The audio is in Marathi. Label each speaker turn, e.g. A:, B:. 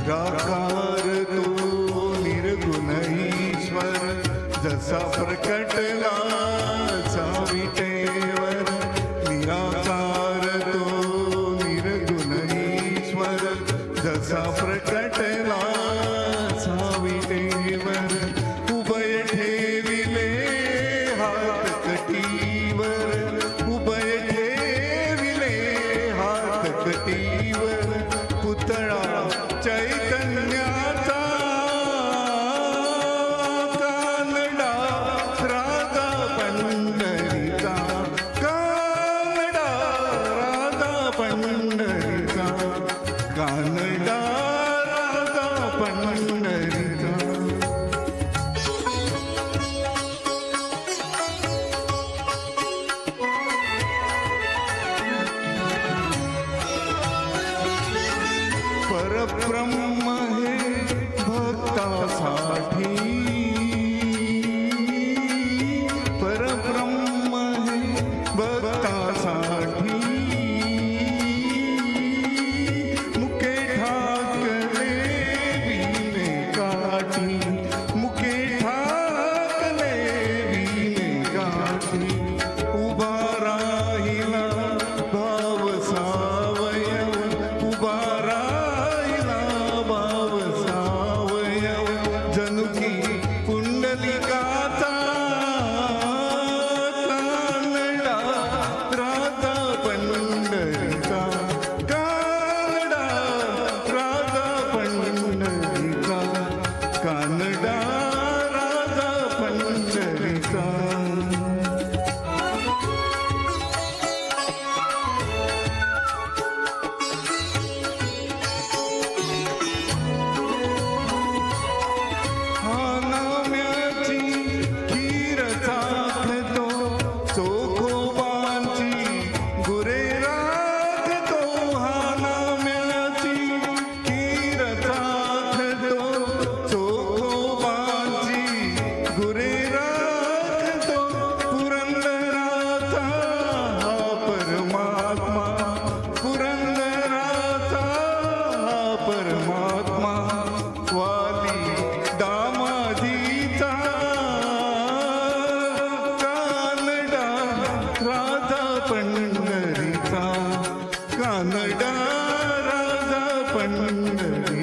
A: निराकार तो निर्गुण ईश्वर जसा प्रकटला विटेवर निराकार तो निर्गुण ईश्वर जसा प्रकटला विटेवर उभय ठेविले हात कटीवर उभय ठेविले हात कटीवर पुतळा चैतन्याचा कानडा राधा पंढरीचा कानडा राधा पंढरीचा कानडा राधा पंढरीचा परब्रह्म हे भक्तासाठी परब्रह्म हे भक्तासाठी मुके ठाकले विने काठी मुके ठाकले विने काठी उभा राहिला भाव सावयव उभा जनुकी पुंडलिकाचा कानडा राधा पंढरीचा कानडा राधा पंढरीचा कानडा राधा पंढरीचा परमात्मा वाली दामाजीचा कानडा राधा पंढरीचा कानडा राधा पंढरी